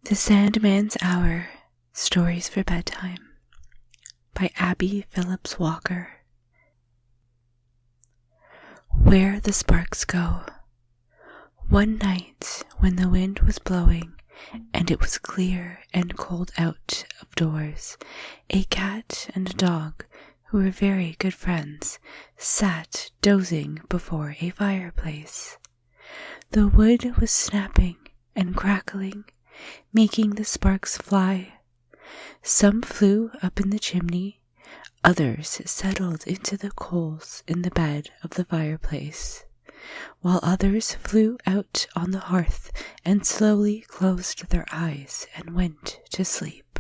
The Sandman's Hour, Stories for Bedtime by Abbie Phillips Walker. Where the Sparks Go. One night, when the wind was blowing, and it was clear and cold out of doors, a cat and a dog, who were very good friends, sat dozing before a fireplace. The wood was snapping and crackling, making the sparks fly. Some flew up in the chimney, others settled into the coals in the bed of the fireplace, while others flew out on the hearth and slowly closed their eyes and went to sleep.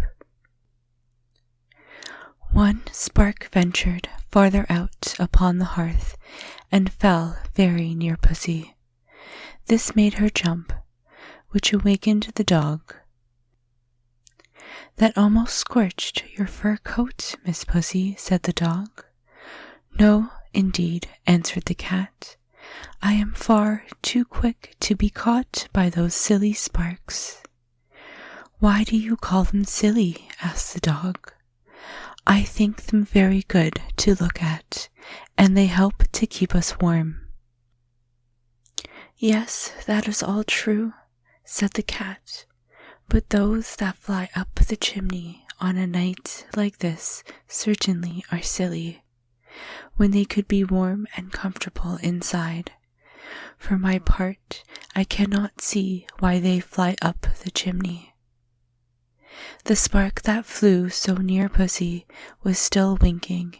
One spark ventured farther out upon the hearth and fell very near Pussy. This made her jump, which awakened the dog. "That almost scorched your fur coat, Miss Pussy," said the dog. "No, indeed," answered the cat. "I am far too quick to be caught by those silly sparks." "Why do you call them silly?" asked the dog. "I think them very good to look at, and they help to keep us warm." "Yes, that is all true," said the cat, "but those that fly up the chimney on a night like this certainly are silly, when they could be warm and comfortable inside. For my part, I cannot see why they fly up the chimney." The spark that flew so near Pussy was still winking,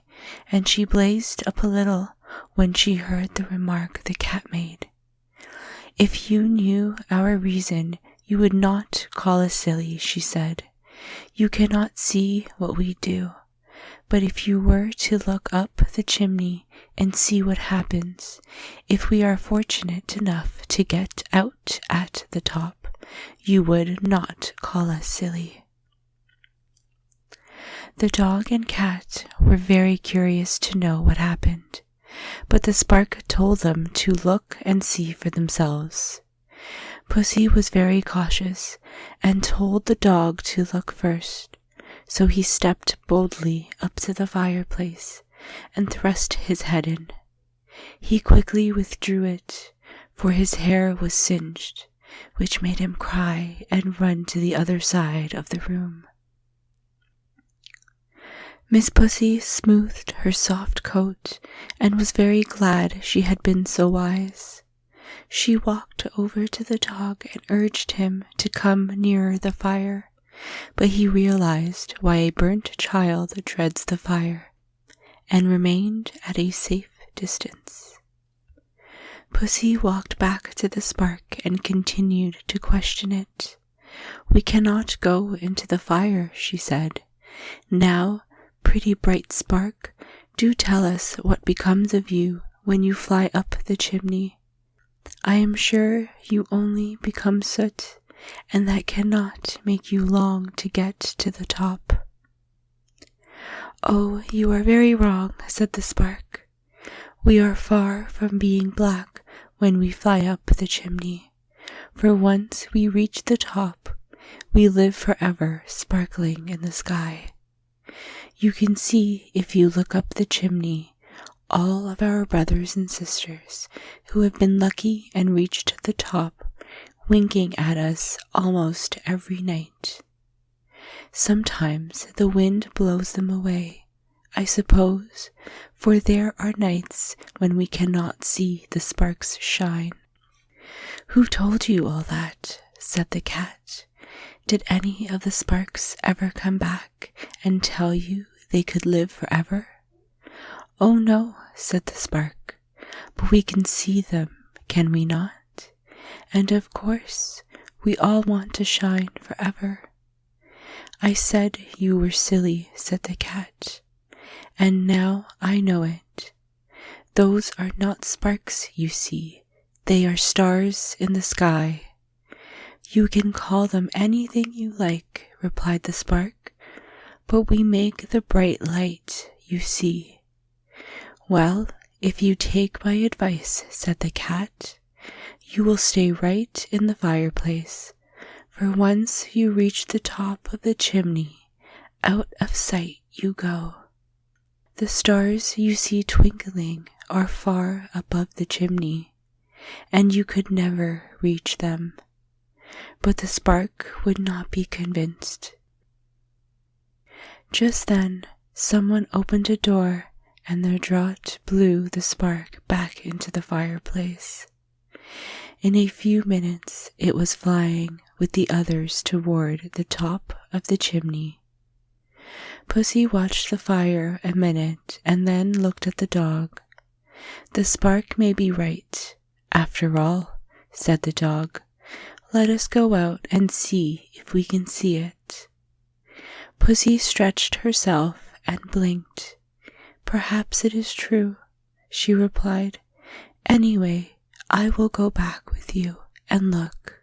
and she blazed up a little when she heard the remark the cat made. "If you knew our reason, you would not call us silly," she said. "You cannot see what we do, but if you were to look up the chimney and see what happens, if we are fortunate enough to get out at the top, you would not call us silly." The dog and cat were very curious to know what happened, but the spark told them to look and see for themselves. Pussy was very cautious and told the dog to look first, so he stepped boldly up to the fireplace and thrust his head in. He quickly withdrew it, for his hair was singed, which made him cry and run to the other side of the room. Miss Pussy smoothed her soft coat and was very glad she had been so wise. She walked over to the dog and urged him to come nearer the fire, but he realized why a burnt child dreads the fire, and remained at a safe distance. Pussy walked back to the spark and continued to question it. "We cannot go into the fire," she said. "Now, pretty bright spark, do tell us what becomes of you when you fly up the chimney. I am sure you only become soot, and that cannot make you long to get to the top." "Oh, you are very wrong," said the spark. "We are far from being black when we fly up the chimney, for once we reach the top, we live forever sparkling in the sky. You can see, if you look up the chimney, all of our brothers and sisters who have been lucky and reached the top, winking at us almost every night. Sometimes the wind blows them away, I suppose, for there are nights when we cannot see the sparks shine." "Who told you all that?" said the cat. "Did any of the sparks ever come back and tell you they could live forever?" "Oh no," said the spark, "but we can see them, can we not? And of course, we all want to shine forever." "I said you were silly," said the cat, "and now I know it. Those are not sparks, you see, they are stars in the sky." "You can call them anything you like," replied the spark, "but we make the bright light, you see." "Well, if you take my advice," said the cat, "you will stay right in the fireplace, For once you reach the top of the chimney, out of sight you go. The stars you see twinkling are far above the chimney, and you could never reach them. But the spark would not be convinced. Just then, someone opened a door, and their draught blew the spark back into the fireplace. In a few minutes it was flying with the others toward the top of the chimney. Pussy watched the fire a minute and then looked at the dog. "The spark may be right, after all," said the dog. "Let us go out and see if we can see it." Pussy stretched herself and blinked. "Perhaps it is true," she replied. "Anyway, I will go back with you and look."